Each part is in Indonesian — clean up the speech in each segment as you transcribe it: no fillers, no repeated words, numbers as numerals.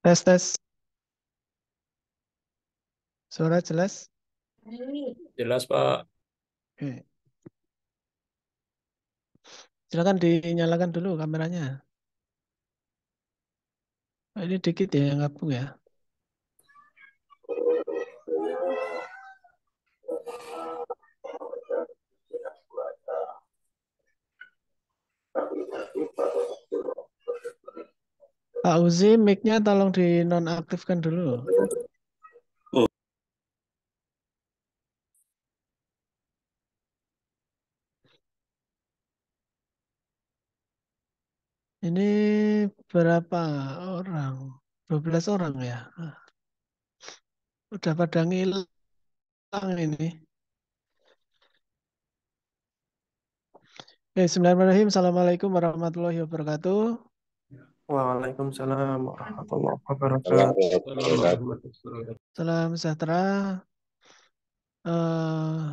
Tes, tes. Suara jelas? Jelas, Pak. Oke. Silakan dinyalakan dulu kameranya. Oh, ini dikit ya yang gabung ya. Pak Uzi, mic-nya tolong dinonaktifkan dulu. Oh, Ini berapa orang? 12 orang ya. Udah pada ngilang ini. Oke, Bismillahirrahmanirrahim. Assalamualaikum warahmatullahi wabarakatuh. Waalaikumsalam warahmatullahi wabarakatuh. Assalamualaikum. Salam sejahtera. Eh,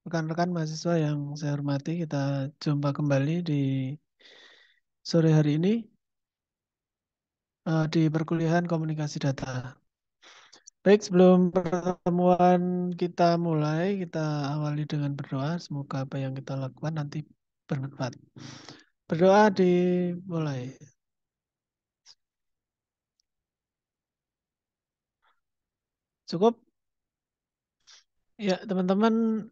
Rekan-rekan mahasiswa yang saya hormati, kita jumpa kembali di sore hari ini di perkuliahan komunikasi data. Baik, sebelum pertemuan kita mulai, kita awali dengan berdoa. Semoga apa yang kita lakukan nanti bermanfaat. Berdoa dimulai. Cukup? Ya, teman-teman,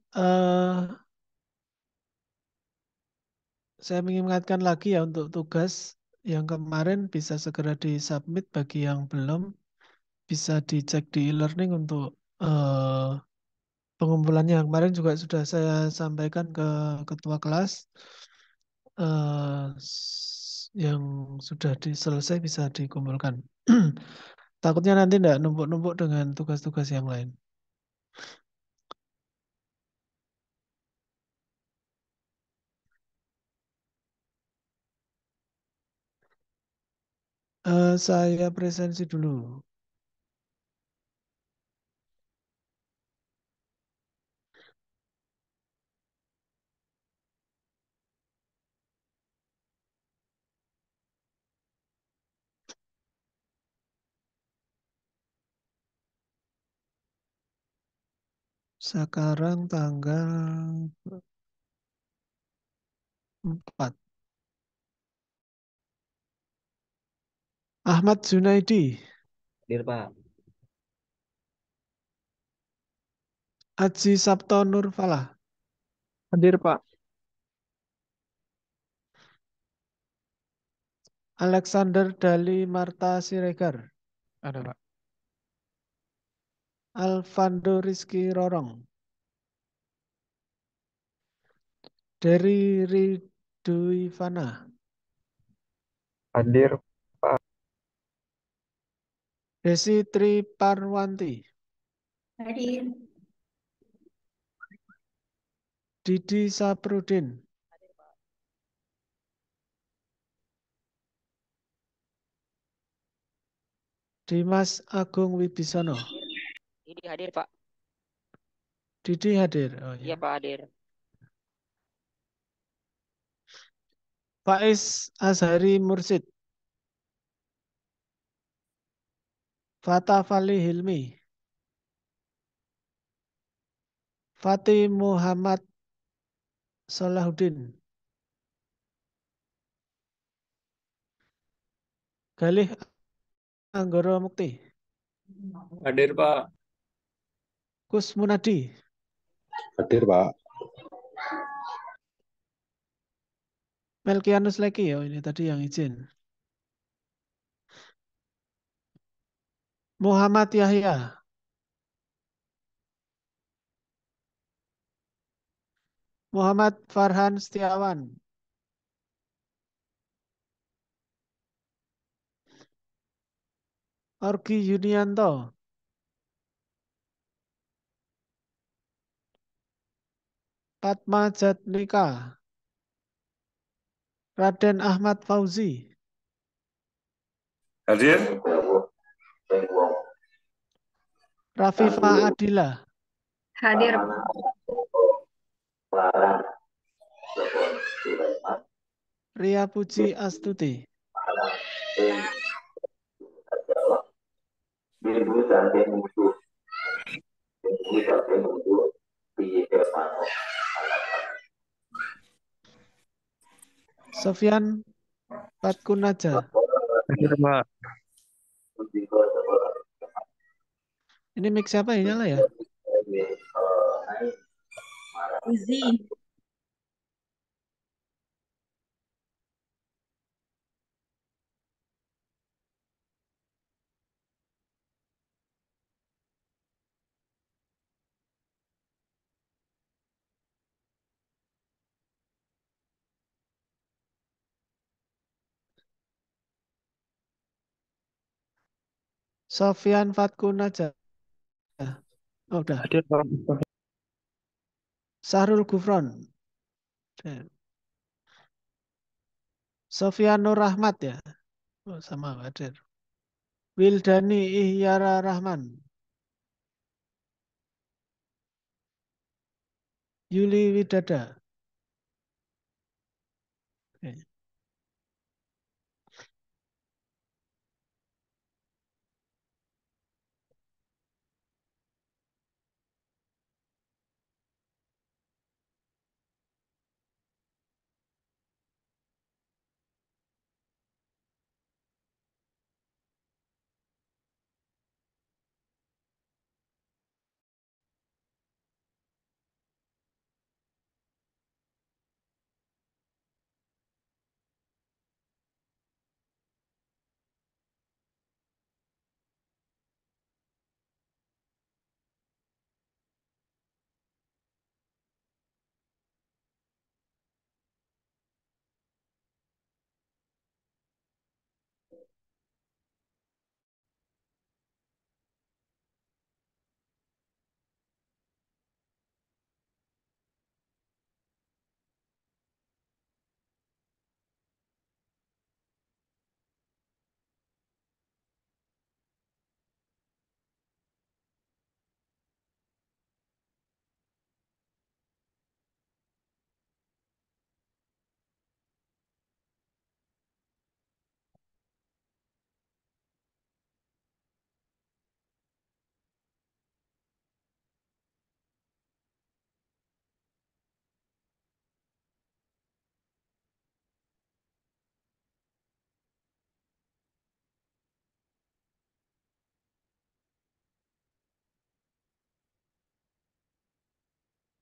saya ingin mengingatkan lagi ya untuk tugas yang kemarin bisa segera disubmit bagi yang belum. Bisa dicek di e-learning untuk pengumpulannya. Kemarin juga sudah saya sampaikan ke ketua kelas. Yang sudah selesai bisa dikumpulkan. Takutnya nanti tidak numpuk-numpuk dengan tugas-tugas yang lain. Saya presensi dulu. Sekarang tanggal 4. Ahmad Junaidi, Hadir, Pak. Aji Sabto Nurfalah, Hadir, Pak. Alexander Dali Marta Siregar, Ada, Pak. Alvando Rizky Rorong, Dery Riduivana, Hadir, Pak. Desi Triparwanti, Hadir. Didi Saprudin, Dimas Agung Wibisono. Didi hadir, Pak. Didi hadir. Oh Iya, ya. Pak, hadir. Faiz Azhari Mursid, Fata Fali Hilmi, Fatih Muhammad Salahuddin, Galih Anggoro Mukti, Hadir, Pak. Kus Munadi, Hadir, Pak. Melkianus Leki. Oh ini tadi yang izin. Muhammad Yahya, Muhammad Farhan Setiawan, Orgi Yunianto, Fatma Jatnika, Raden Ahmad Fauzi, Hadir. Rafifa Adila, Hadir. Ria Puji Astuti, Sofyan Fatkunaja. Hadir Pak. Ini mic siapa yang nyala ya? Uzi. Sofyan Fatkunaja. Oh, udah. Hadir Pak. Sahrul Gufron. Sofyan Nur Rahmat ya. Oh, sama hadir. Wildani Ihyara Rahman. Yuli Widada. Oke.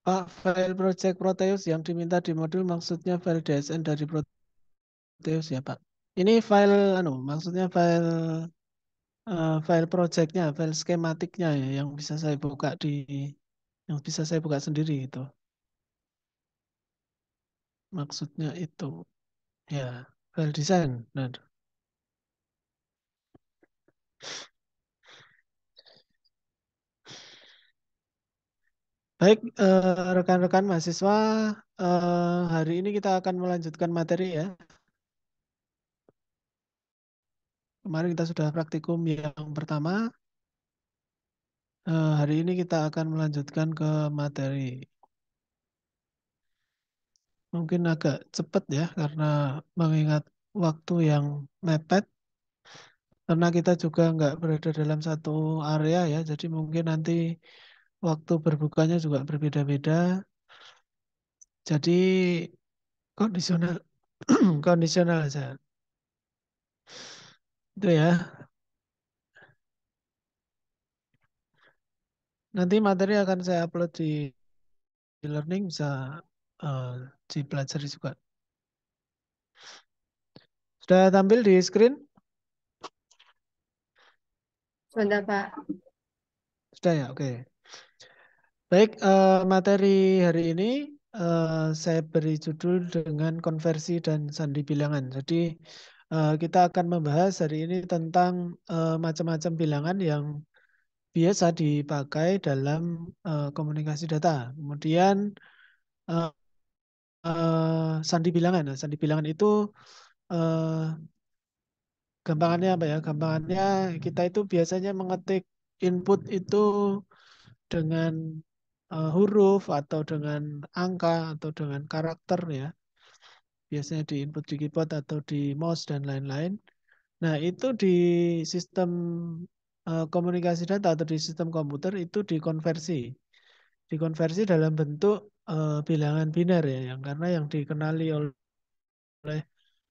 Pak, file project Proteus yang diminta di modul maksudnya file DSN dari Proteus ya, Pak. Ini file maksudnya file projectnya, file skematiknya ya, yang bisa saya buka sendiri itu. Maksudnya itu ya, file desain. Nah, baik, rekan-rekan mahasiswa, hari ini kita akan melanjutkan materi ya. Kemarin kita sudah praktikum yang pertama. Hari ini kita akan melanjutkan ke materi. Mungkin agak cepat ya, karena mengingat waktu yang mepet. Karena kita juga nggak berada dalam satu area ya, jadi mungkin nanti waktu berbukanya juga berbeda-beda. Jadi kondisional, kondisional aja. Itu ya. Nanti materi akan saya upload di e-learning, bisa uh, dipelajari juga. Sudah tampil di screen? Sudah, Pak. Sudah ya, oke. Baik, materi hari ini saya beri judul dengan konversi dan sandi bilangan. Jadi kita akan membahas hari ini tentang macam-macam bilangan yang biasa dipakai dalam komunikasi data. Kemudian uh, sandi bilangan. Nah, sandi bilangan itu uh, gampangannya apa ya? Gampangannya kita itu biasanya mengetik input itu dengan huruf atau dengan angka atau dengan karakter ya. Biasanya di input di keyboard atau di mouse dan lain-lain. Nah, itu di sistem komunikasi data atau di sistem komputer itu dikonversi dalam bentuk bilangan biner ya, yang karena yang dikenali oleh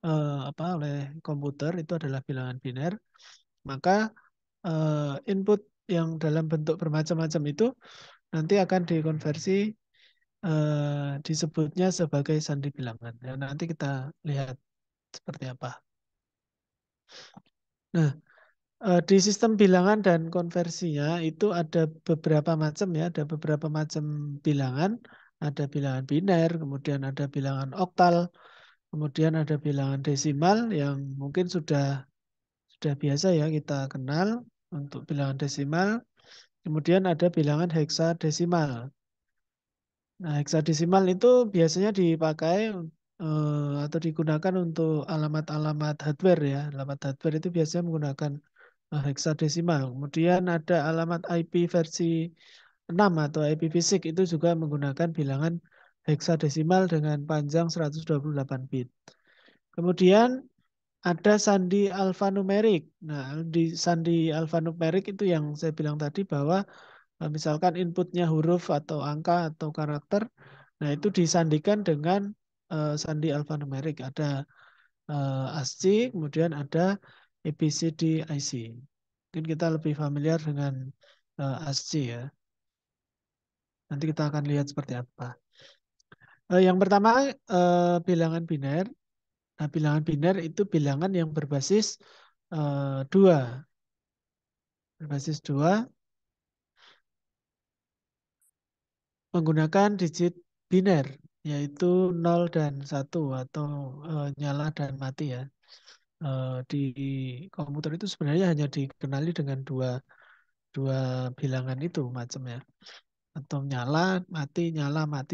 oleh komputer itu adalah bilangan biner, maka input yang dalam bentuk bermacam-macam itu nanti akan dikonversi disebutnya sebagai sandi bilangan. Ya, nanti kita lihat seperti apa. Nah, di sistem bilangan dan konversinya itu ada beberapa macam ya, ada beberapa macam bilangan, ada bilangan biner, kemudian ada bilangan oktal, kemudian ada bilangan desimal yang mungkin sudah biasa ya kita kenal untuk bilangan desimal. Kemudian ada bilangan heksadesimal. Nah, heksadesimal itu biasanya dipakai atau digunakan untuk alamat-alamat hardware ya. Alamat hardware itu biasanya menggunakan heksadesimal. Kemudian ada alamat IP versi 6 atau IPv6 itu juga menggunakan bilangan heksadesimal dengan panjang 128 bit. Kemudian ada sandi alfanumerik. Nah, di sandi alfanumerik itu yang saya bilang tadi bahwa misalkan inputnya huruf atau angka atau karakter, nah itu disandikan dengan sandi alfanumerik. Ada ASCII, kemudian ada ABCD IC. Mungkin kita lebih familiar dengan ASCII ya. Nanti kita akan lihat seperti apa. Yang pertama bilangan biner. Nah, bilangan biner itu bilangan yang berbasis 2. Berbasis 2 menggunakan digit biner, yaitu 0 dan 1 atau nyala dan mati ya. Di komputer itu sebenarnya hanya dikenali dengan dua bilangan itu macamnya. Atau nyala, mati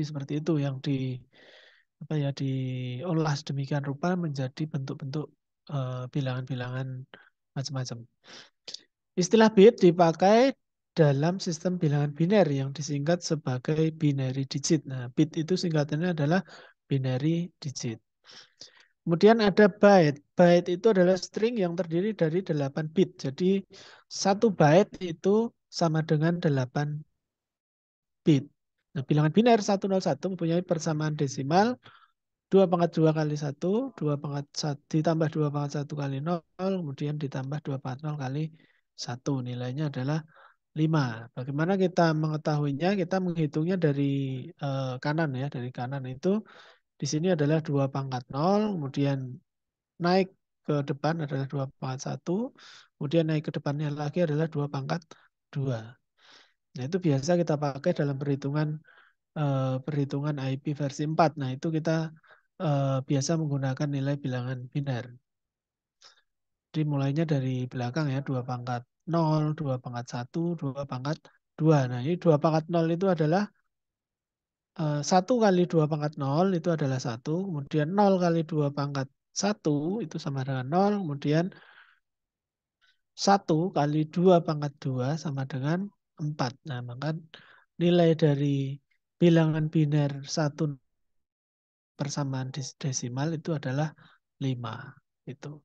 seperti itu yang diolah sedemikian rupa menjadi bentuk-bentuk bilangan-bilangan macam-macam. Istilah bit dipakai dalam sistem bilangan biner yang disingkat sebagai binary digit. Nah, bit itu singkatannya adalah binary digit. Kemudian ada byte. Byte itu adalah string yang terdiri dari 8 bit. Jadi 1 byte itu sama dengan 8 bit. Nah, bilangan biner 101 mempunyai persamaan desimal 2/2 kali 1, 2/1 ditambah 2/1 kali 0, kemudian ditambah 2/0 kali 1. Nilainya adalah 5. Bagaimana kita mengetahuinya? Kita menghitungnya dari kanan ya. Dari kanan itu di sini adalah 2/0, kemudian naik ke depan adalah 2/1, kemudian naik ke depannya lagi adalah 2/2. Nah, itu biasa kita pakai dalam perhitungan IP versi 4. Nah, itu kita biasa menggunakan nilai bilangan biner. Jadi mulainya dari belakang ya, 2/0, 2/1, 2/2. Nah, ini 2/0 itu adalah 1 kali 2/0 itu adalah 1, kemudian 0 kali 2/1 itu sama dengan 0, kemudian 1 kali 2/2 sama dengan 4. Nah, maka nilai dari bilangan biner 1 persamaan desimal itu adalah 5. Itu.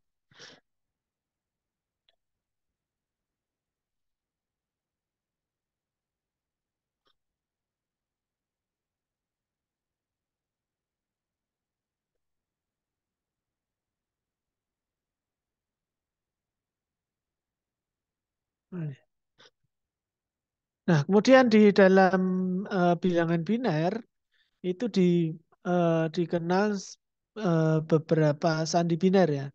Nah, kemudian di dalam bilangan biner itu dikenal beberapa sandi biner ya.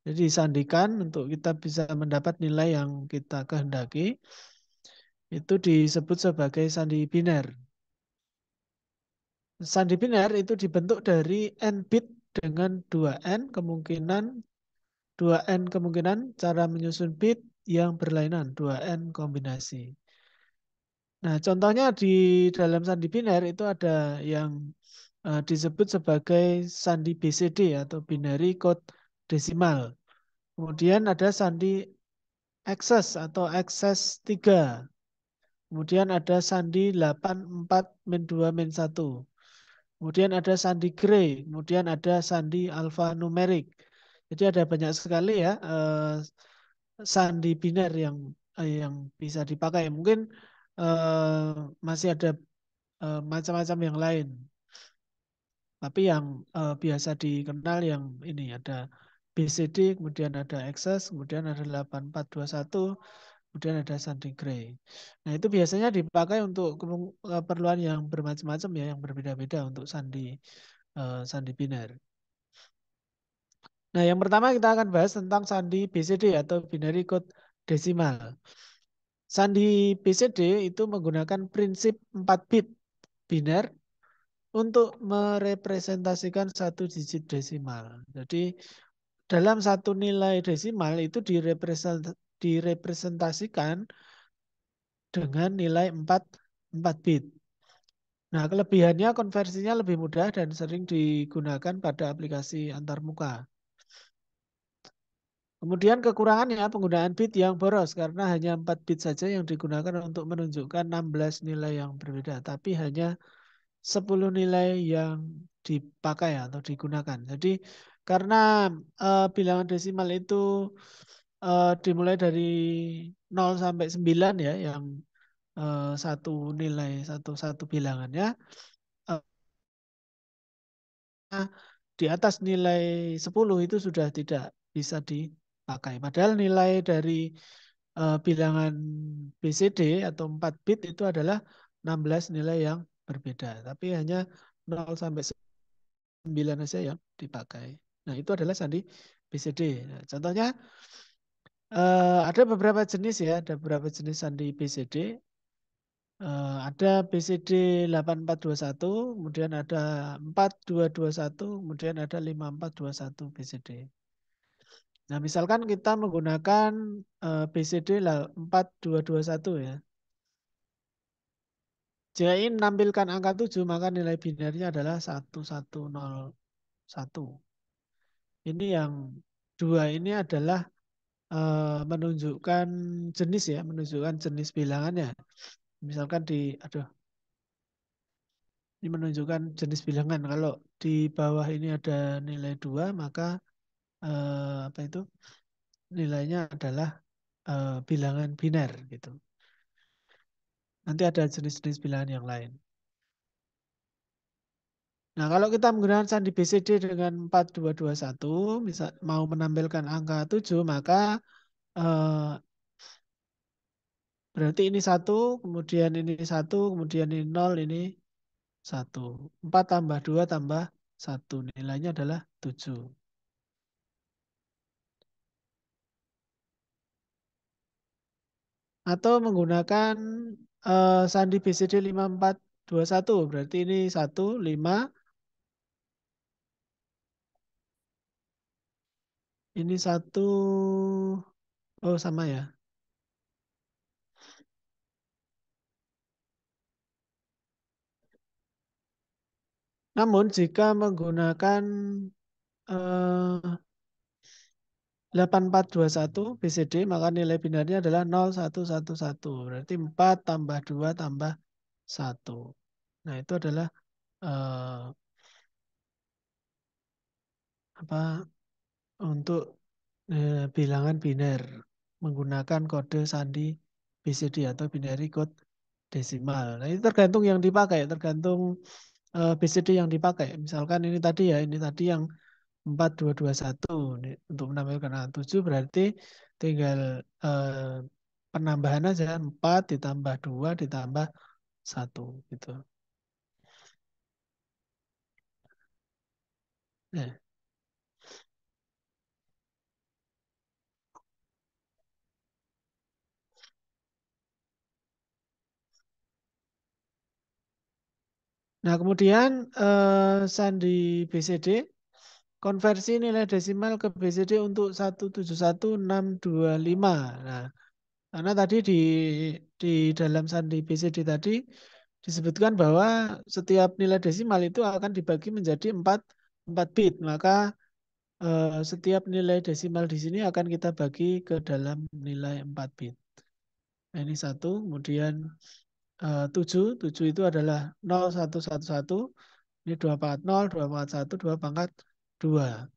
Jadi disandikan untuk kita bisa mendapat nilai yang kita kehendaki. Itu disebut sebagai sandi biner. Sandi biner itu dibentuk dari n bit dengan 2n kemungkinan cara menyusun bit yang berlainan, 2n kombinasi. Nah, contohnya di dalam sandi biner itu ada yang disebut sebagai sandi BCD atau binary code desimal. Kemudian ada sandi excess atau excess 3. Kemudian ada sandi 84-2-1. Kemudian ada sandi gray, kemudian ada sandi alphanumerik. Jadi ada banyak sekali ya sandi biner yang yang bisa dipakai. Mungkin masih ada macam-macam yang lain. Tapi yang biasa dikenal yang ini ada BCD, kemudian ada Access, kemudian ada 8421, kemudian ada Sandy Gray. Nah, itu biasanya dipakai untuk keperluan yang bermacam-macam ya, yang berbeda-beda untuk sandi biner. Nah, yang pertama kita akan bahas tentang sandi BCD atau binary code desimal. Sandi BCD itu menggunakan prinsip 4 bit biner untuk merepresentasikan satu digit desimal. Jadi dalam satu nilai desimal itu direpresentasikan dengan nilai 4 bit. Nah, kelebihannya konversinya lebih mudah dan sering digunakan pada aplikasi antarmuka. Kemudian kekurangannya penggunaan bit yang boros karena hanya 4 bit saja yang digunakan untuk menunjukkan 16 nilai yang berbeda, tapi hanya 10 nilai yang dipakai atau digunakan. Jadi karena bilangan desimal itu dimulai dari 0 sampai 9 ya, yang satu nilai satu bilangannya di atas nilai 10 itu sudah tidak bisa dipakai. Padahal nilai dari bilangan BCD atau 4 bit itu adalah 16 nilai yang berbeda. Tapi hanya 0 sampai 9 saja yang dipakai. Nah, itu adalah sandi BCD. Nah, contohnya ada beberapa jenis ya, ada beberapa jenis sandi BCD. Ada BCD 8421, kemudian ada 4221, kemudian ada 5421 BCD. Nah, misalkan kita menggunakan BCD 4221 ya. Jika ingin menampilkan angka 7, maka nilai binarnya adalah 1101. Ini yang dua ini adalah menunjukkan jenis ya, menunjukkan jenis bilangannya. Misalkan ini menunjukkan jenis bilangan. Kalau di bawah ini ada nilai 2, maka apa itu? Nilainya adalah bilangan biner gitu. Nanti ada jenis-jenis bilangan yang lain. Nah, kalau kita menggunakan sandi BCD dengan 4221, misal mau menampilkan angka 7, maka berarti ini 1, kemudian ini 1, kemudian ini 0, ini 1. 4 tambah 2 tambah 1. Nilainya adalah 7. Atau menggunakan sandi BCD 5421. Berarti ini 1, 5. Ini 1. Oh, sama ya. Namun jika menggunakan 8421 BCD, maka nilai binarnya adalah 0111. Berarti 4 tambah 2 tambah 1. Nah, itu adalah apa untuk bilangan biner menggunakan kode sandi BCD atau binary code desimal. Nah, itu tergantung yang dipakai, tergantung BCD yang dipakai. Misalkan ini tadi ya, ini tadi yang 4221 untuk menampilkan angka 7 berarti tinggal penambahan aja 4 ditambah 2 ditambah 1 gitu. Nah, nah kemudian sandi BCD konversi nilai desimal ke BCD untuk 171625. Nah, karena tadi di dalam sandi BCD tadi disebutkan bahwa setiap nilai desimal itu akan dibagi menjadi 4 bit. Maka setiap nilai desimal di sini akan kita bagi ke dalam nilai 4 bit. Nah, ini 1, kemudian 7. 7 itu adalah 0111. Ini 240, 241, 2 pangkat 2.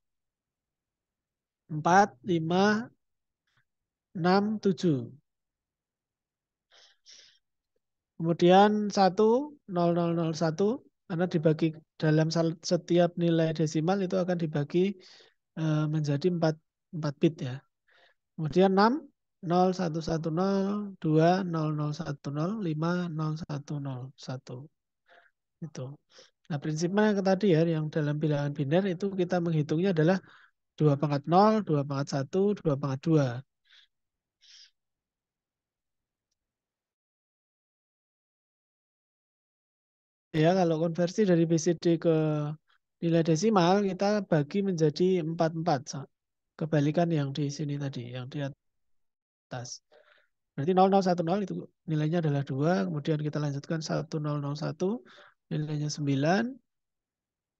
4, 5, 6, 7. Kemudian 1,0001 karena dibagi dalam setiap nilai desimal itu akan dibagi menjadi 4 bit ya. Kemudian 6, 0110, 2, 0010, 5, 0101. Itu. Nah, prinsipnya yang tadi ya, yang dalam bilangan biner itu kita menghitungnya adalah 2/0, 2/1, 2/2. Ya, kalau konversi dari BCD ke nilai desimal, kita bagi menjadi 4/4. Kebalikan yang di sini tadi, yang di atas. Berarti 0010 itu nilainya adalah 2, kemudian kita lanjutkan 1001, nilainya 9,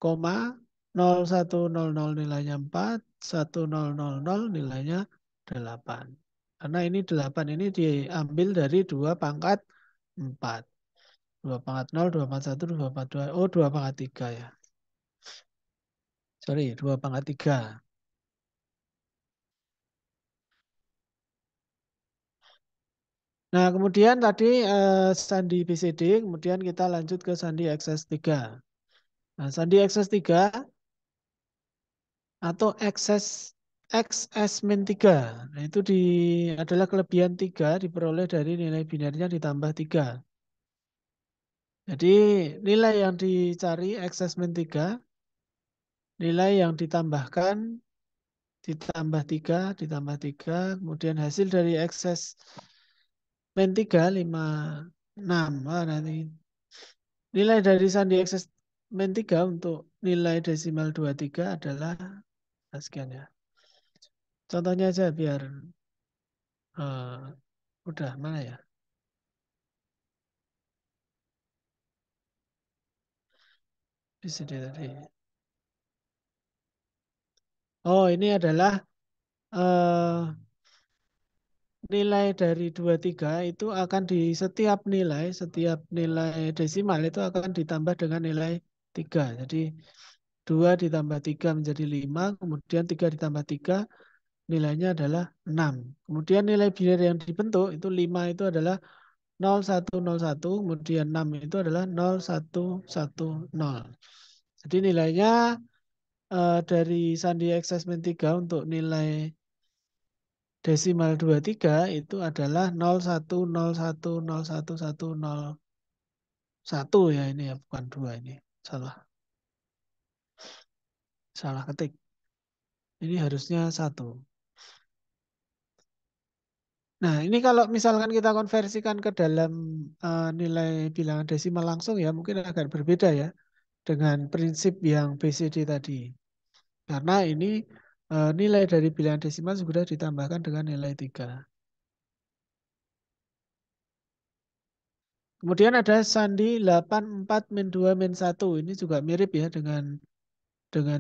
0100 nilainya 4, 1000 nilainya 8. Karena ini 8 ini diambil dari 2/4. 2/0, 2/1, 2/2. Oh, 2/3 ya. Sorry, 2/3. Nah, kemudian tadi sandi BCD, kemudian kita lanjut ke sandi XS3. Nah, sandi XS3 atau XS-3. Nah, itu adalah kelebihan 3 diperoleh dari nilai binernya ditambah 3. Jadi nilai yang dicari XS-3, nilai yang ditambahkan ditambah 3, ditambah 3, kemudian hasil dari XS-3 56. Wah, nanti nilai dari sandi XS-3 untuk nilai desimal 23 adalah sekian ya. Contohnya aja biar udah mana ya? Di sini tadi. Oh, ini adalah nilai dari 23 itu akan di setiap nilai desimal itu akan ditambah dengan nilai 3. Jadi 2 ditambah 3 menjadi 5, kemudian 3 ditambah 3 nilainya adalah 6. Kemudian nilai biner yang dibentuk itu 5 itu adalah 0101, kemudian 6 itu adalah 0110. Jadi nilainya dari sandi XS-3 untuk nilai desimal 23 itu adalah 01010101 ya, ini ya, bukan 2 ini. Salah ketik. Ini harusnya 1. Nah, ini kalau misalkan kita konversikan ke dalam nilai bilangan desimal langsung ya, mungkin agak berbeda ya dengan prinsip yang BCD tadi. Karena ini nilai dari bilangan desimal sudah ditambahkan dengan nilai 3. Kemudian ada sandi 84-2-1. Ini juga mirip ya dengan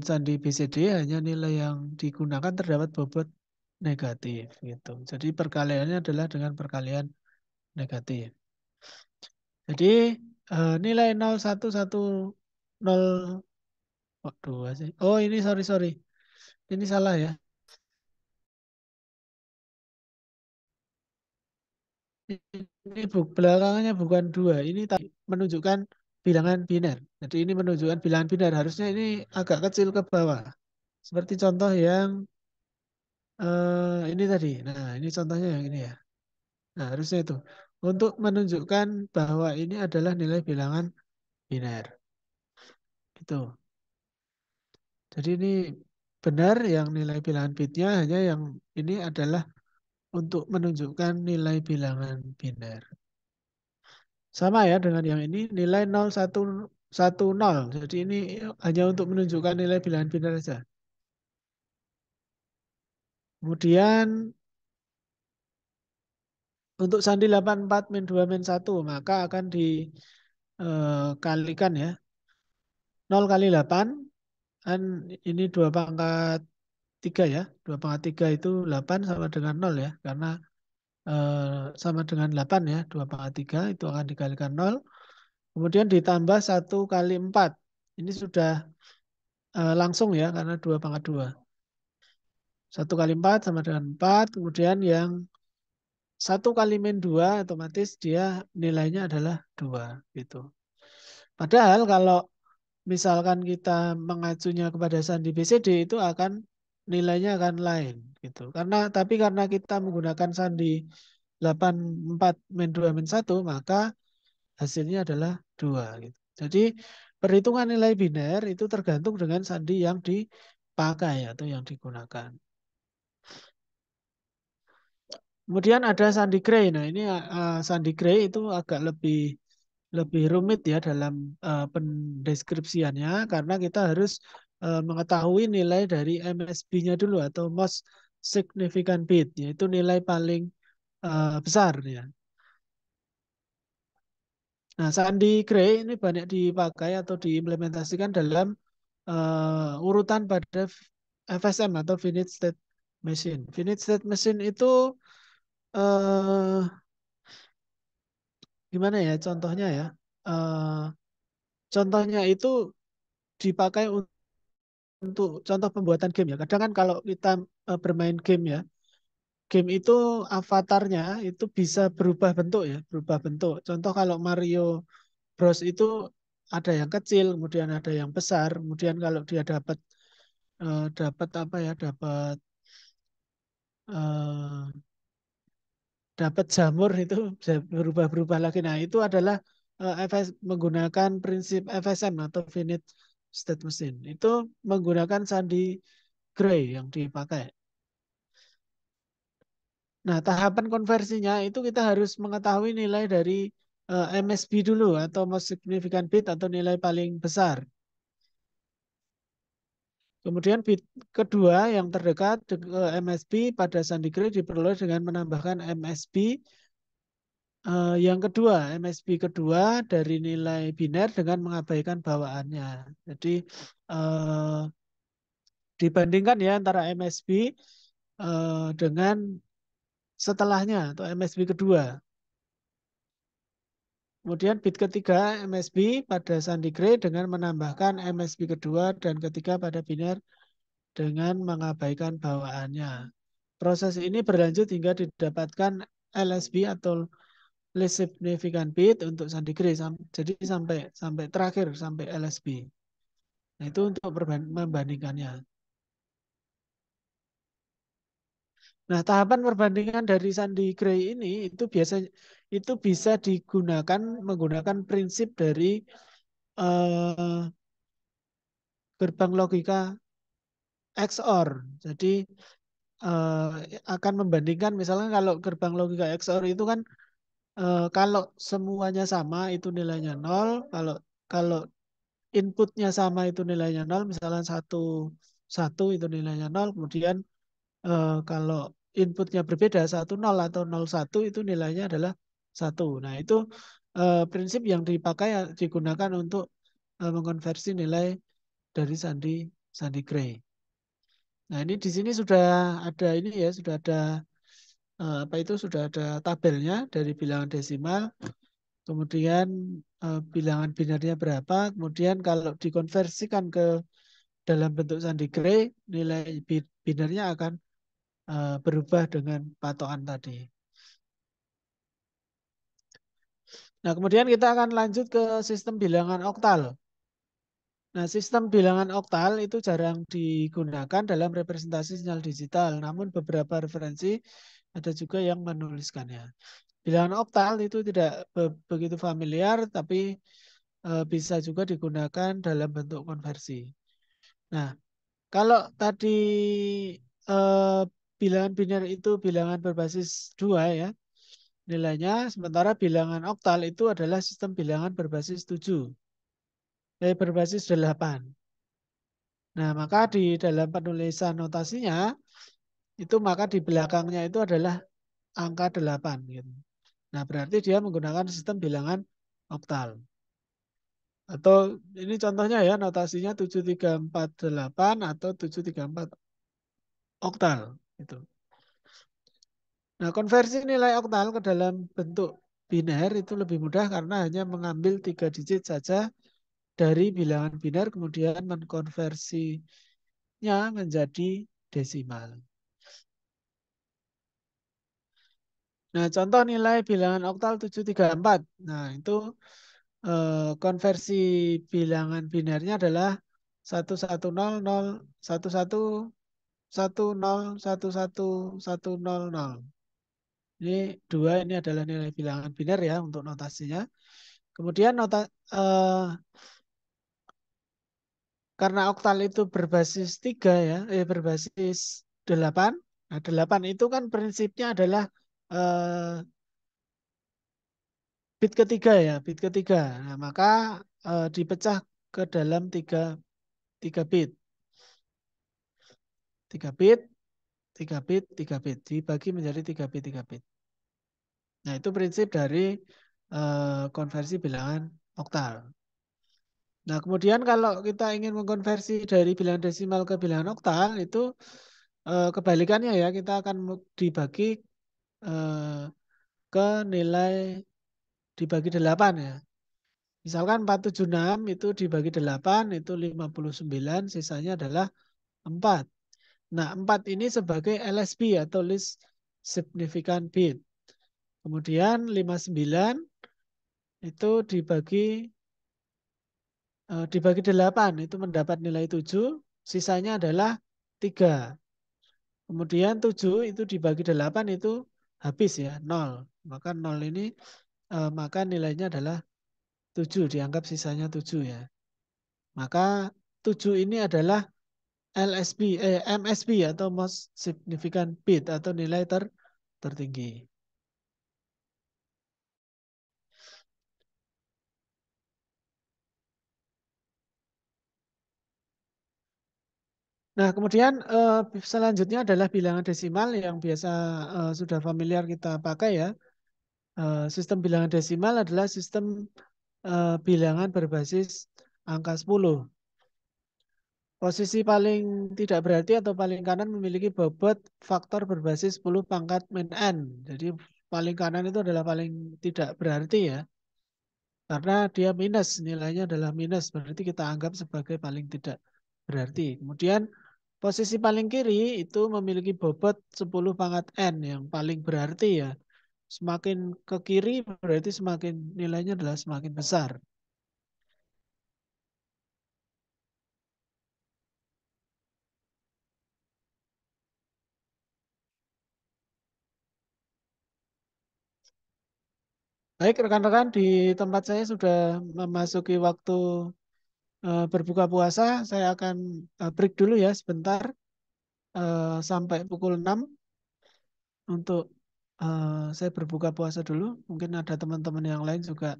sandi BCD, hanya nilai yang digunakan terdapat bobot negatif gitu. Jadi perkaliannya adalah dengan perkalian negatif. Jadi nilai 0110 kok 2 sih? Oh, ini sorry. Ini salah ya. Ini belakangannya bukan 2. Ini menunjukkan bilangan biner. Jadi ini menunjukkan bilangan biner. Harusnya ini agak kecil ke bawah. Seperti contoh yang ini tadi. Nah, ini contohnya yang ini ya. Nah, harusnya itu. Untuk menunjukkan bahwa ini adalah nilai bilangan biner. Gitu. Jadi ini benar yang nilai bilangan bitnya, hanya yang ini adalah untuk menunjukkan nilai bilangan biner. Sama ya dengan yang ini, nilai 0110. Jadi ini hanya untuk menunjukkan nilai bilangan biner saja. Kemudian untuk sandi 84-2-1 maka akan dikalikan ya. 0 kali 8 kan ini 2/3 ya. 2/3 itu 8 sama dengan 0 ya. Karena sama dengan 8 ya. 2/3 itu akan dikalikan 0. Kemudian ditambah 1 kali 4. Ini sudah langsung ya karena 2/2. 1 kali 4 sama dengan 4. Kemudian yang 1 kali min 2 otomatis dia nilainya adalah 2 gitu. Padahal kalau misalkan kita mengacunya kepada sandi BCD itu akan nilainya akan lain gitu. Tapi karena kita menggunakan sandi 8 4 min 2 min 1 maka hasilnya adalah 2 gitu. Jadi perhitungan nilai biner itu tergantung dengan sandi yang dipakai atau yang digunakan. Kemudian ada sandi Gray. Nah, ini sandi Gray itu agak lebih rumit ya dalam pendeskripsiannya karena kita harus mengetahui nilai dari MSB-nya dulu atau most significant bit, yaitu nilai paling besar ya. Nah, sandi Gray ini banyak dipakai atau diimplementasikan dalam urutan pada FSM atau finite state machine. Finite state machine itu gimana ya contohnya ya? Contohnya itu dipakai untuk contoh pembuatan game ya. Kadang kan kalau kita bermain game ya, game itu avatarnya itu bisa berubah bentuk ya, berubah bentuk. Contoh kalau Mario Bros itu ada yang kecil, kemudian ada yang besar, kemudian kalau dia dapat apa ya, eh, dapat jamur itu bisa berubah-berubah lagi. Nah, itu adalah menggunakan prinsip FSM atau finite state machine. Itu menggunakan sandi Gray yang dipakai. Nah, tahapan konversinya itu kita harus mengetahui nilai dari MSB dulu atau most significant bit atau nilai paling besar. Kemudian bit kedua yang terdekat ke MSB pada sandi Gray diperoleh dengan menambahkan MSB yang kedua, MSB kedua dari nilai biner dengan mengabaikan bawaannya. Jadi dibandingkan ya antara MSB dengan setelahnya atau MSB kedua. Kemudian bit ketiga MSB pada sandi Gray dengan menambahkan MSB kedua dan ketiga pada biner dengan mengabaikan bawaannya. Proses ini berlanjut hingga didapatkan LSB atau least significant bit untuk sandi Gray. Jadi sampai terakhir sampai LSB. Nah, itu untuk membandingkannya. Nah, tahapan perbandingan dari sandi Gray ini itu bisa digunakan menggunakan prinsip dari gerbang logika XOR. Jadi akan membandingkan misalnya kalau gerbang logika XOR itu kan kalau semuanya sama itu nilainya 0, kalau inputnya sama itu nilainya 0, misalnya 1 itu nilainya 0, kemudian kalau inputnya berbeda 1 0 atau 0 1 itu nilainya adalah 1. Nah, itu prinsip yang digunakan untuk mengkonversi nilai dari sandi Gray. Nah, ini di sini sudah ada ini ya, sudah ada sudah ada tabelnya dari bilangan desimal, kemudian bilangan binarnya berapa, kemudian kalau dikonversikan ke dalam bentuk sandi Gray, nilai binarnya akan berubah dengan patokan tadi. Nah, kemudian kita akan lanjut ke sistem bilangan oktal. Nah, sistem bilangan oktal itu jarang digunakan dalam representasi sinyal digital, namun beberapa referensi ada juga yang menuliskannya. Bilangan oktal itu tidak begitu familiar, tapi bisa juga digunakan dalam bentuk konversi. Nah, kalau tadi bilangan biner itu bilangan berbasis 2 ya, nilainya, sementara bilangan oktal itu adalah sistem bilangan berbasis 7, berbasis 8. Nah, maka di dalam penulisan notasinya, itu maka di belakangnya itu adalah angka 8. Gitu. Nah, berarti dia menggunakan sistem bilangan oktal. Atau ini contohnya ya, notasinya 7348 atau 734 oktal. Gitu. Nah, konversi nilai oktal ke dalam bentuk biner itu lebih mudah karena hanya mengambil 3 digit saja dari bilangan biner, kemudian mengkonversinya menjadi desimal. Nah, contoh nilai bilangan oktal 734. Nah, itu konversi bilangan binarnya adalah 1100 11 10 11 10 Ini dua, ini adalah nilai bilangan biner ya untuk notasinya. Kemudian eh, karena oktal itu berbasis 3 ya, berbasis 8. Nah, 8 itu kan prinsipnya adalah bit ketiga ya, bit ketiga. Nah, maka dipecah ke dalam 3 bit. 3 bit, 3 bit, 3 bit. Dibagi menjadi 3 bit, 3 bit. Nah, itu prinsip dari konversi bilangan oktal. Nah, kemudian kalau kita ingin mengkonversi dari bilangan desimal ke bilangan oktal, itu kebalikannya ya, kita akan dibagi ke nilai dibagi 8 ya. Misalkan 476 itu dibagi 8 itu 59, sisanya adalah 4. Nah, 4 ini sebagai LSB atau least significant bit. Kemudian 59 itu dibagi 8 itu mendapat nilai 7, sisanya adalah 3. Kemudian 7 itu dibagi 8 itu habis ya, 0. Maka 0 ini maka nilainya adalah 7, dianggap sisanya 7 ya. Maka 7 ini adalah MSB atau most significant bit atau nilai tertinggi. Nah, kemudian selanjutnya adalah bilangan desimal yang biasa sudah familiar kita pakai ya. Sistem bilangan desimal adalah sistem bilangan berbasis angka 10. Posisi paling tidak berarti atau paling kanan memiliki bobot faktor berbasis 10 pangkat min n. Jadi paling kanan itu adalah paling tidak berarti ya. Karena dia minus, nilainya adalah minus. Berarti kita anggap sebagai paling tidak berarti. Kemudian posisi paling kiri itu memiliki bobot 10 pangkat n yang paling berarti ya. Semakin ke kiri berarti semakin nilainya adalah semakin besar. Baik rekan-rekan, di tempat saya sudah memasuki waktu berbuka puasa. Saya akan break dulu ya sebentar sampai pukul 6 untuk saya berbuka puasa dulu. Mungkin ada teman-teman yang lain juga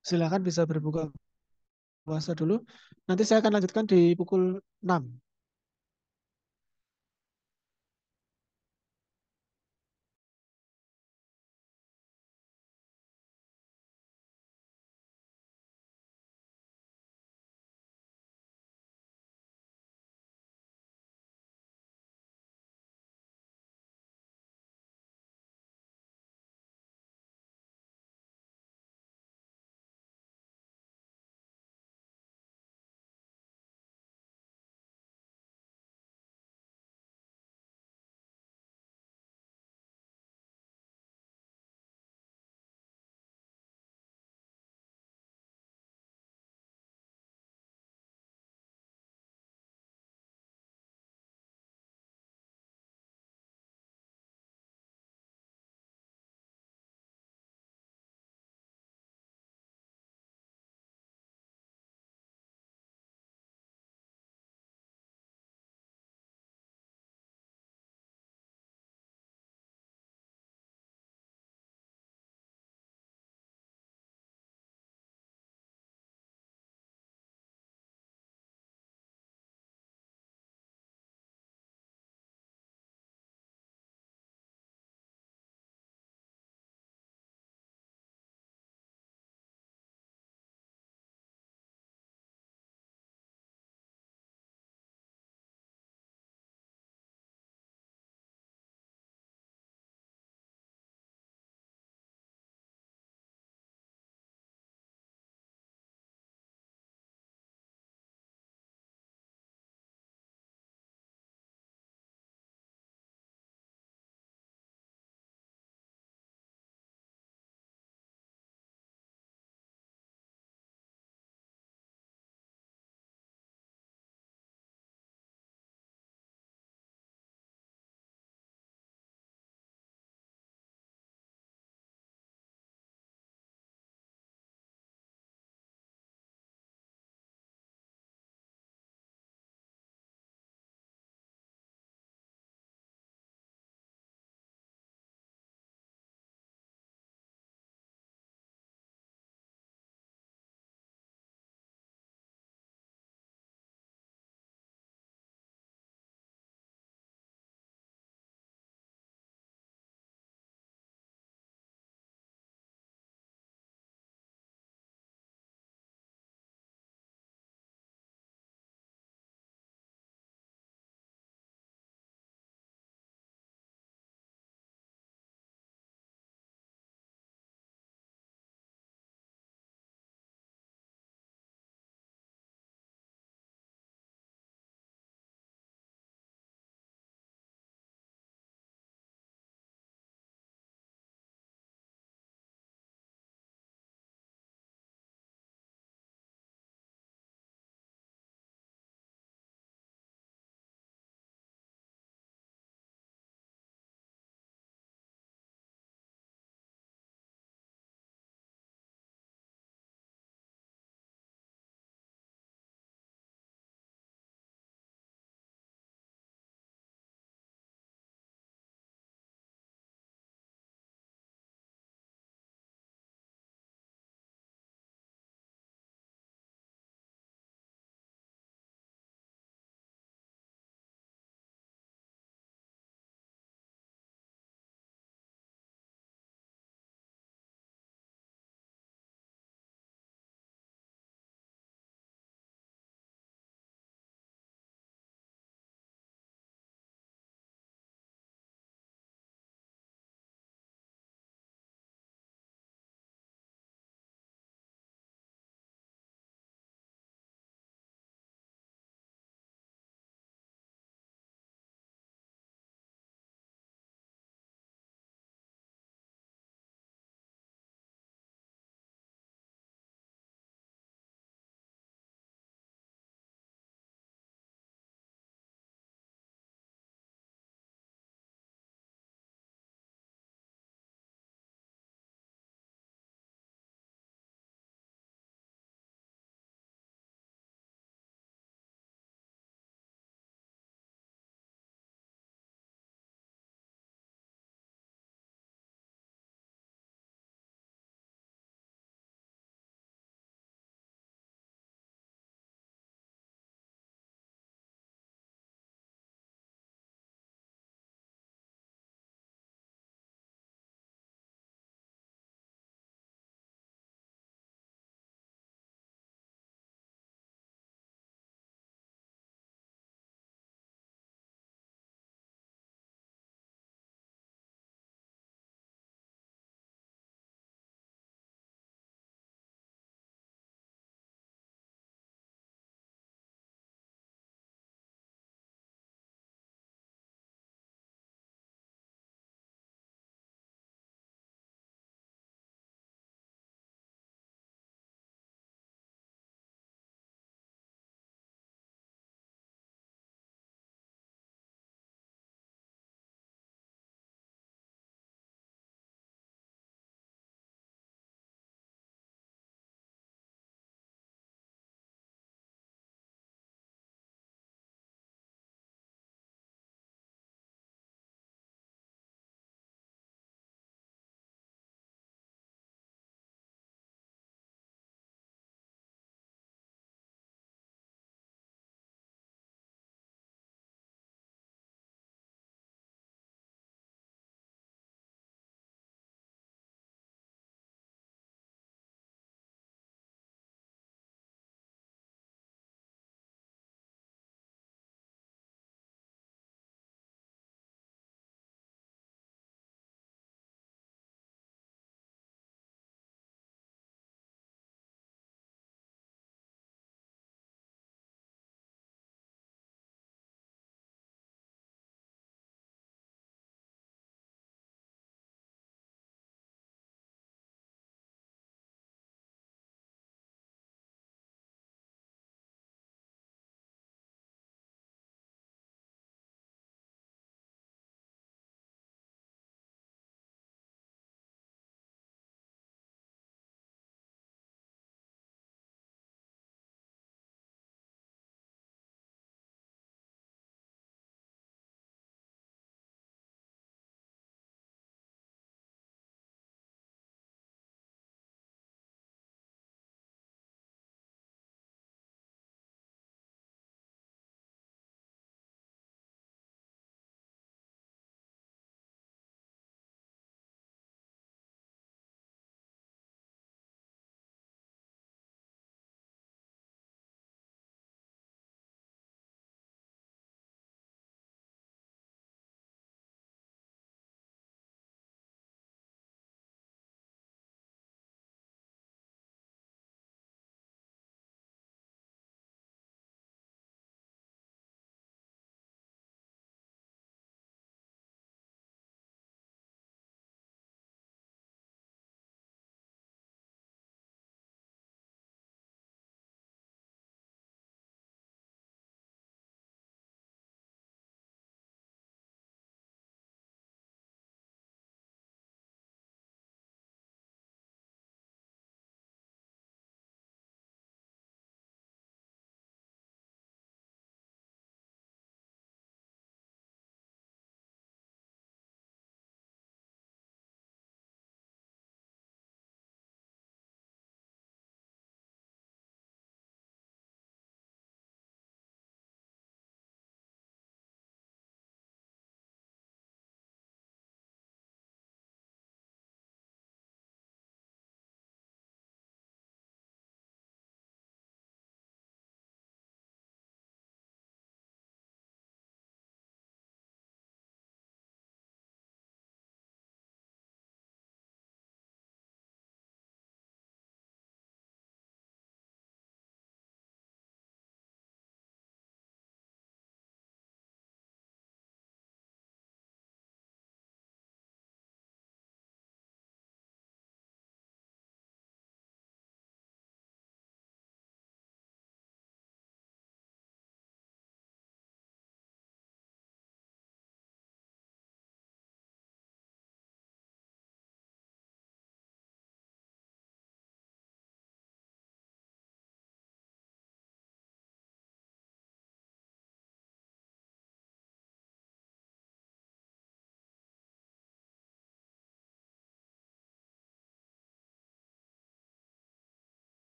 silakan bisa berbuka puasa dulu. Nanti saya akan lanjutkan di pukul 6.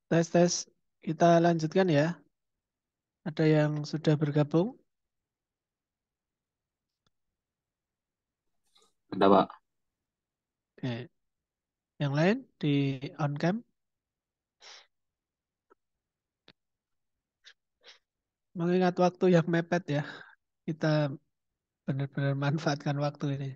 Tes. Kita lanjutkan ya. Ada yang sudah bergabung? Ada, Pak. Oke. Yang lain di on cam? Mengingat waktu yang mepet ya. Kita benar-benar manfaatkan waktu ini.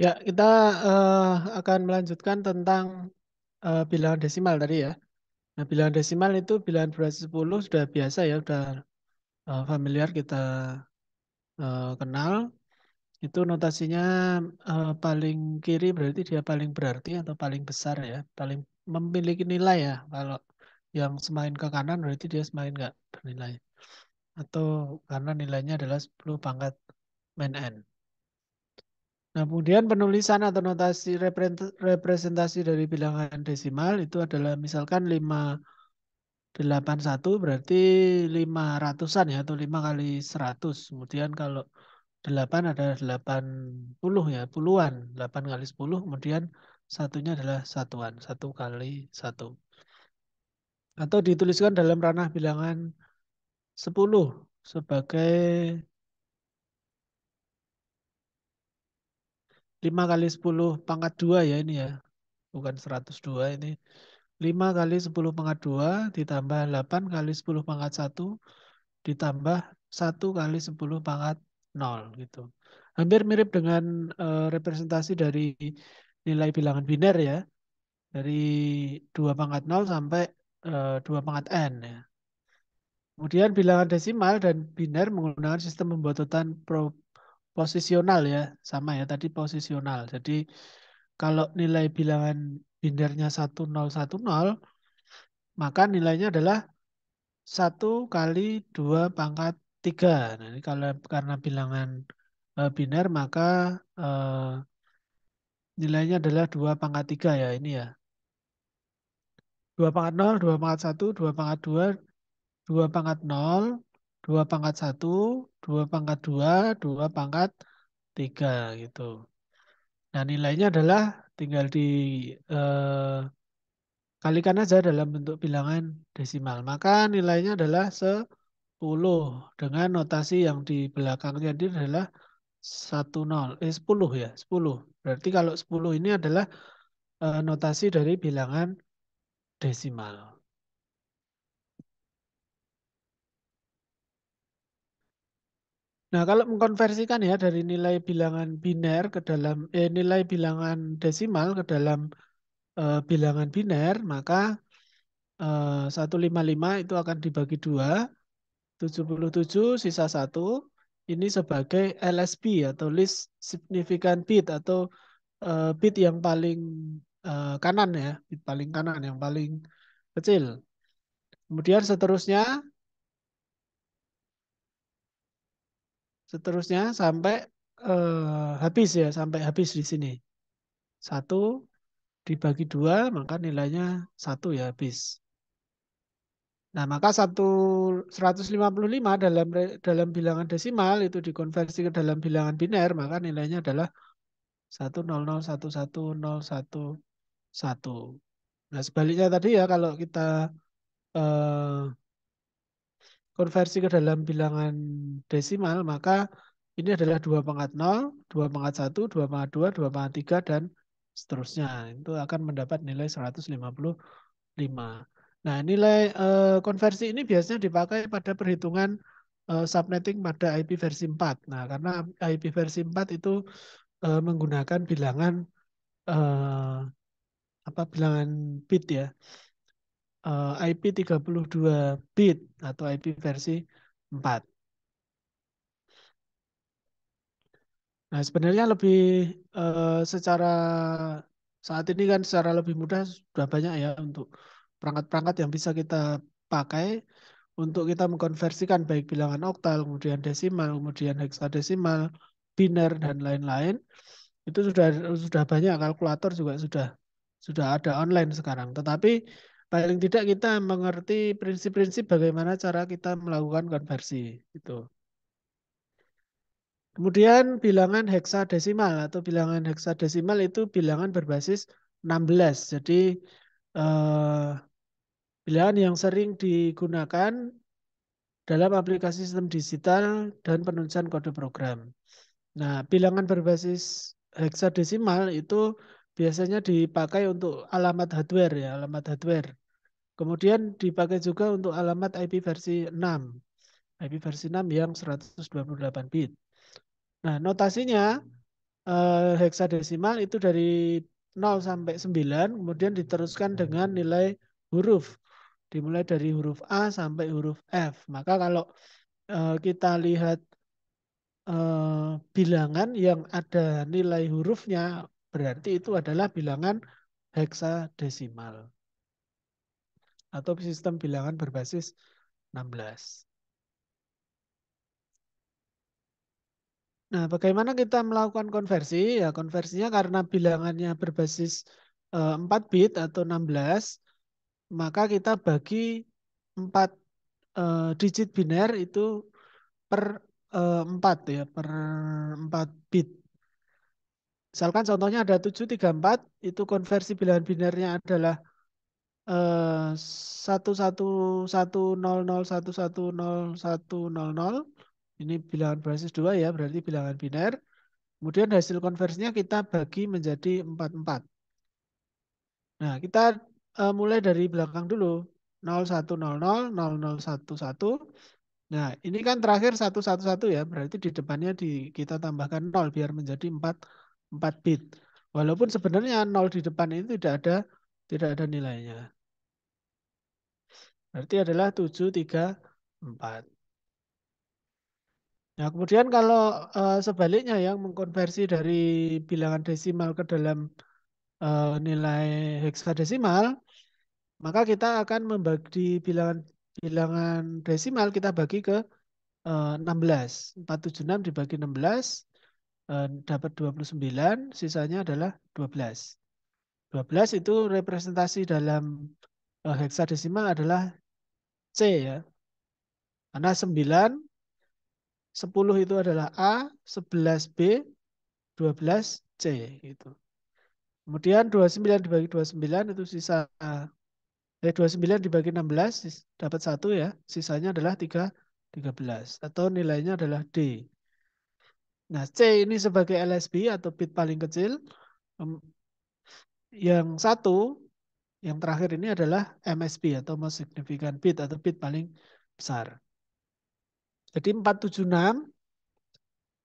Ya, kita akan melanjutkan tentang bilangan desimal tadi ya. Nah, bilangan desimal itu bilangan berbasis 10 sudah biasa ya, sudah familiar kita kenal. Itu notasinya paling kiri berarti dia paling berarti atau paling besar ya, paling memiliki nilai ya. Kalau yang semakin ke kanan berarti dia semakin nggak bernilai. Atau karena nilainya adalah 10 pangkat min n. Nah, kemudian penulisan atau notasi representasi dari bilangan desimal itu adalah misalkan 581 berarti 500-an ya atau 5 kali 100. Kemudian kalau 8 ada 80 ya, puluhan. 8 kali 10 kemudian satunya adalah satuan, 1 kali 1. Atau dituliskan dalam ranah bilangan 10 sebagai 5 kali 10 pangkat 2 ya ini ya. Bukan 102 ini. 5 kali 10 pangkat 2 ditambah 8 kali 10 pangkat 1 ditambah 1 kali 10 pangkat 0 gitu. Hampir mirip dengan representasi dari nilai bilangan biner ya. Dari 2 pangkat 0 sampai 2 pangkat n ya. Kemudian bilangan desimal dan biner menggunakan sistem pembototan posisional ya. Sama ya tadi posisional. Jadi kalau nilai bilangan binernya 1010 maka nilainya adalah 1 kali 2 pangkat 3. Nah, ini kalau karena bilangan biner maka nilainya adalah 2 pangkat 3 ya ini ya. 2 pangkat 0, 2 pangkat 1, 2 pangkat 2, 2 pangkat 0, 2 pangkat 1, 2 pangkat 2, 2 pangkat 3 gitu. Nah nilainya adalah tinggal dikalikan aja dalam bentuk bilangan desimal. Maka nilainya adalah 10 dengan notasi yang di belakangnya ini adalah 10 ya, 10. Berarti kalau 10 ini adalah notasi dari bilangan desimal. Nah, kalau mengkonversikan ya dari nilai bilangan biner ke dalam nilai bilangan desimal ke dalam bilangan biner, maka 155 itu akan dibagi 2, 77 sisa 1. Ini sebagai LSB atau least significant bit atau bit yang paling kanan ya, bit paling kanan yang paling kecil. Kemudian seterusnya sampai habis ya, sampai habis di sini. 1 dibagi 2 maka nilainya 1 ya habis. Nah, maka 155 dalam bilangan desimal itu dikonversi ke dalam bilangan biner, maka nilainya adalah 100110111. Nah, sebaliknya tadi ya kalau kita eh, konversi ke dalam bilangan desimal, maka ini adalah 2 pangkat 0, 2 pangkat 1, 2 pangkat 2, 2 pangkat 3, dan seterusnya. Itu akan mendapat nilai 155. Nah, nilai konversi ini biasanya dipakai pada perhitungan subnetting pada IP versi 4. Nah, karena IP versi 4 itu menggunakan bilangan eh, bilangan bit ya. IP 32 bit atau IP versi 4. Nah, sebenarnya lebih secara saat ini kan secara lebih mudah sudah banyak ya untuk perangkat-perangkat yang bisa kita pakai untuk kita mengkonversikan baik bilangan oktal, kemudian desimal, kemudian heksadesimal, biner dan lain-lain. Itu sudah banyak kalkulator juga sudah Sudah ada online sekarang. Tetapi paling tidak kita mengerti prinsip-prinsip bagaimana cara kita melakukan konversi. Gitu. Kemudian bilangan heksadesimal atau bilangan heksadesimal itu bilangan berbasis 16. Jadi bilangan yang sering digunakan dalam aplikasi sistem digital dan penulisan kode program. Nah, bilangan berbasis heksadesimal itu biasanya dipakai untuk alamat hardware ya, alamat hardware. Kemudian dipakai juga untuk alamat IP versi 6. IP versi 6 yang 128 bit. Nah, notasinya heksadesimal itu dari 0 sampai 9, kemudian diteruskan dengan nilai huruf. Dimulai dari huruf A sampai huruf F. Maka kalau kita lihat bilangan yang ada nilai hurufnya, berarti itu adalah bilangan heksadesimal. Atau sistem bilangan berbasis 16. Nah, bagaimana kita melakukan konversi? Ya, konversinya karena bilangannya berbasis 4 bit atau 16, maka kita bagi 4 digit biner itu per 4 ya, per 4 bit. Misalkan contohnya ada 734, itu konversi bilangan binernya adalah 111001100. Ini bilangan berbasis 2 ya, berarti bilangan biner. Kemudian hasil konversinya kita bagi menjadi 44. Nah, kita mulai dari belakang dulu. 0100, 0011. Nah, ini kan terakhir 111 ya, berarti di depannya kita tambahkan 0 biar menjadi 4 bit. Walaupun sebenarnya 0 di depan itu tidak ada nilainya. Berarti adalah 734. Nah, kemudian kalau sebaliknya yang mengkonversi dari bilangan desimal ke dalam nilai heksadesimal, maka kita akan membagi bilangan desimal kita bagi ke 16. 476 dibagi 16 dapat 29, sisanya adalah 12. 12 itu representasi dalam heksadesimal adalah C ya. Karena 9, 10 itu adalah A, 11 B, 12 C gitu. Kemudian 29 dibagi 29 itu sisa 29 dibagi 16 dapat 1 ya. Sisanya adalah 13 atau nilainya adalah D. Nah, C ini sebagai LSB atau bit paling kecil. Yang satu, yang terakhir ini adalah MSB atau most significant bit atau bit paling besar. Jadi 476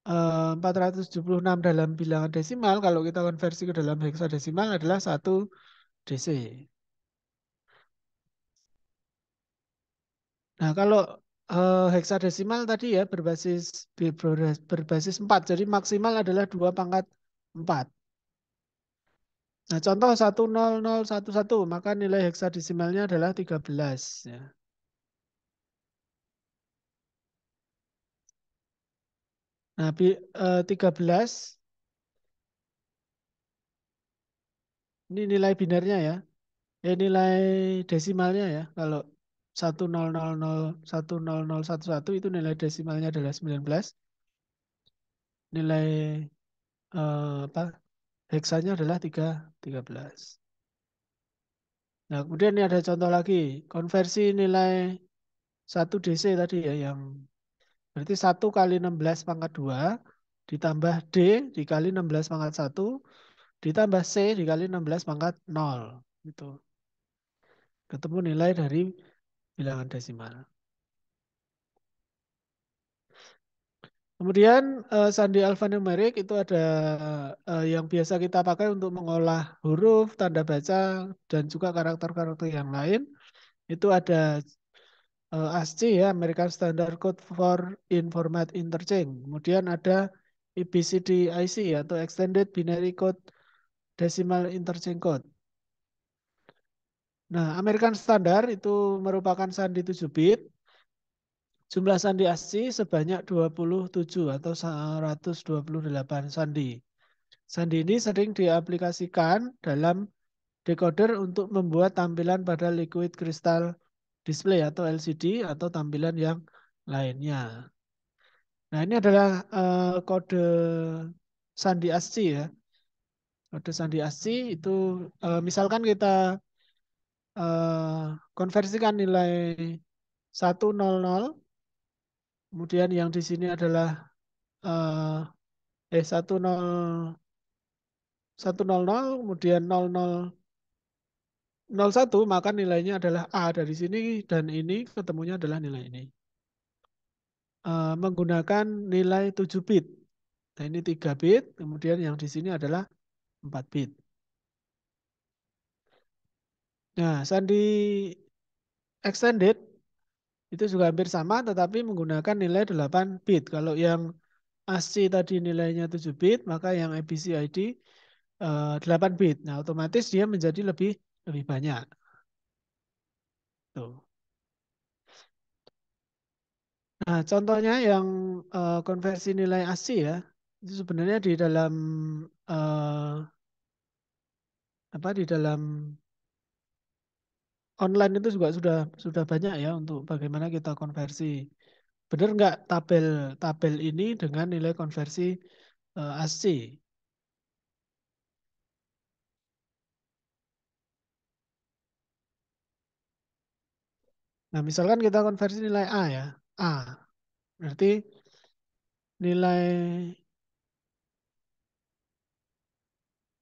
476 dalam bilangan desimal, kalau kita konversi ke dalam heksadesimal adalah 1 DC. Nah, kalau heksadesimal tadi ya berbasis 4, jadi maksimal adalah 2 pangkat 4. Nah, contoh 10011, maka nilai heksadesimalnya adalah 13 ya. Nah, 13 ini nilai binarnya ya. Nilai desimalnya ya. Kalau 1000111 itu nilai desimalnya adalah 19. Nilai heksanya adalah 13. Nah, kemudian ini ada contoh lagi. Konversi nilai 1 DC tadi ya, yang berarti 1 kali 16 pangkat 2 ditambah D dikali 16 pangkat 1 ditambah C dikali 16 pangkat 0. Gitu. Ketemu nilai dari bilangan desimal. Kemudian sandi alfanumerik itu ada yang biasa kita pakai untuk mengolah huruf, tanda baca, dan juga karakter-karakter yang lain. Itu ada ASCII ya, American Standard Code for Information Interchange. Kemudian ada EBCDIC atau Extended Binary Code Decimal Interchange Code. Nah, American Standard itu merupakan sandi 7 bit. Jumlah sandi ASCII sebanyak 27 atau 128 sandi. Sandi ini sering diaplikasikan dalam decoder untuk membuat tampilan pada liquid crystal display atau LCD atau tampilan yang lainnya. Nah, ini adalah kode sandi ASCII ya. Kode sandi ASCII itu misalkan kita konversikan nilai 100, kemudian yang di sini adalah 100, kemudian 0001, maka nilainya adalah A dari sini dan ini ketemunya adalah nilai ini. Menggunakan nilai 7 bit. Nah, ini 3 bit, kemudian yang di sini adalah 4 bit. Nah, sandi extended itu juga hampir sama tetapi menggunakan nilai 8 bit. Kalau yang ASCII tadi nilainya 7 bit, maka yang ABCID 8 bit. Nah, otomatis dia menjadi lebih banyak. Tuh. Nah, contohnya yang konversi nilai ASCII ya, itu sebenarnya di dalam di dalam online itu juga sudah banyak ya untuk bagaimana kita konversi. Benar nggak tabel tabel ini dengan nilai konversi ASCII? Nah, misalkan kita konversi nilai A ya, A. Berarti nilai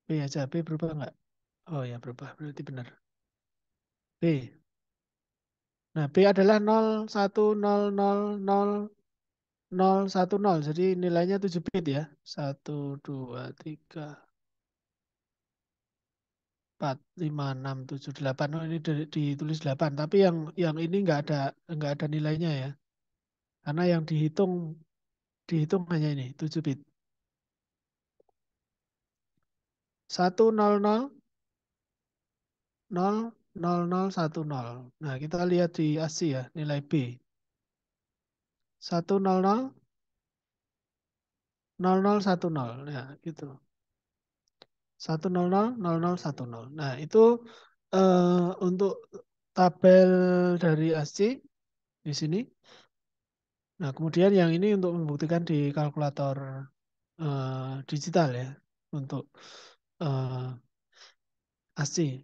B aja, B berubah nggak? Oh ya berubah, berarti benar. B. Nah, B adalah 01000010. Jadi nilainya 7 bit ya. 1, 2, 3, 4, 5, 6, 7, 8. Oh, ini ditulis 8. Tapi yang ini nggak ada nilainya ya. Karena yang dihitung hanya ini 7 bit. 1000010. Nah, kita lihat di ASCII ya, nilai B. 1000010. Nah, gitu. 1000010. Nah, itu untuk tabel dari ASCII di sini. Nah, kemudian yang ini untuk membuktikan di kalkulator digital ya, untuk ASCII.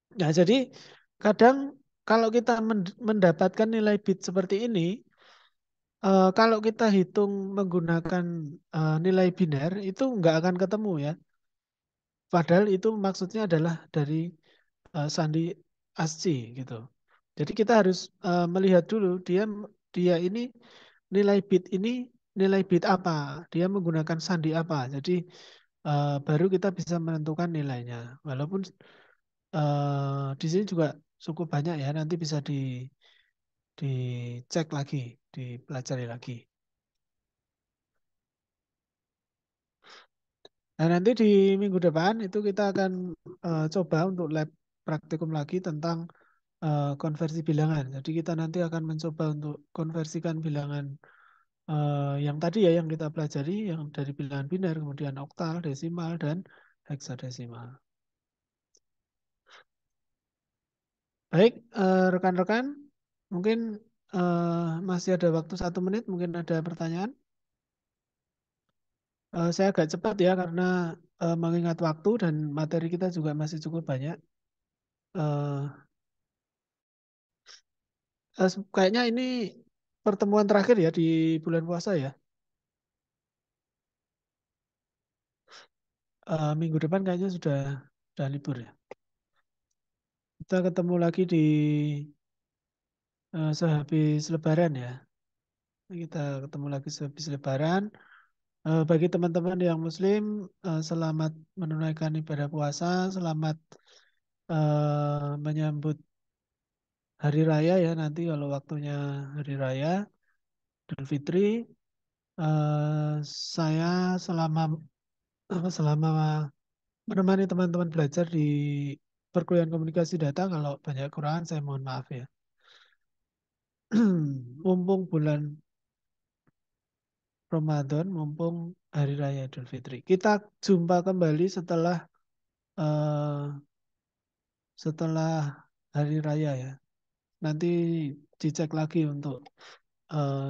Nah, jadi kadang kalau kita mendapatkan nilai bit seperti ini, kalau kita hitung menggunakan nilai biner, itu nggak akan ketemu ya. Padahal itu maksudnya adalah dari sandi ASCII gitu. Jadi kita harus melihat dulu dia ini nilai bit apa, dia menggunakan sandi apa. Jadi baru kita bisa menentukan nilainya. Walaupun di sini juga cukup banyak ya, nanti bisa dicek lagi, dipelajari lagi. Nah, nanti di minggu depan itu kita akan coba untuk lab praktikum lagi tentang konversi bilangan. Jadi kita nanti akan mencoba untuk konversikan bilangan yang tadi ya yang kita pelajari, yang dari bilangan biner, kemudian oktal, desimal, dan heksadesimal. Baik, rekan-rekan, mungkin masih ada waktu 1 menit, mungkin ada pertanyaan. Saya agak cepat ya karena mengingat waktu dan materi kita juga masih cukup banyak. Eh, Kayaknya ini pertemuan terakhir ya di bulan puasa ya. Minggu depan kayaknya sudah libur ya. Kita ketemu lagi di sehabis Lebaran ya. Kita ketemu lagi sehabis Lebaran. Bagi teman-teman yang Muslim, selamat menunaikan ibadah puasa, selamat menyambut hari raya ya nanti kalau waktunya hari raya Idul Fitri. Saya selama selama menemani teman-teman belajar di perkuliahan komunikasi data, kalau banyak kekurangan saya mohon maaf ya. Mumpung bulan Ramadan, mumpung hari raya Idul Fitri. Kita jumpa kembali setelah eh, setelah hari raya ya. Nanti dicek lagi untuk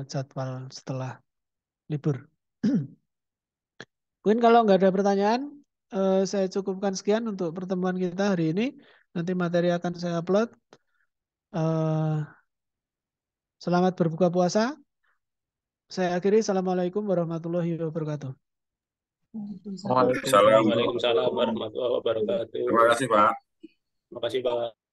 jadwal setelah libur. Mungkin kalau nggak ada pertanyaan, saya cukupkan sekian untuk pertemuan kita hari ini. Nanti materi akan saya upload. Selamat berbuka puasa. Saya akhiri. Assalamualaikum warahmatullahi wabarakatuh. Waalaikumsalam. Waalaikumsalam warahmatullahi wabarakatuh. Terima kasih, Pak. Terima kasih, Pak.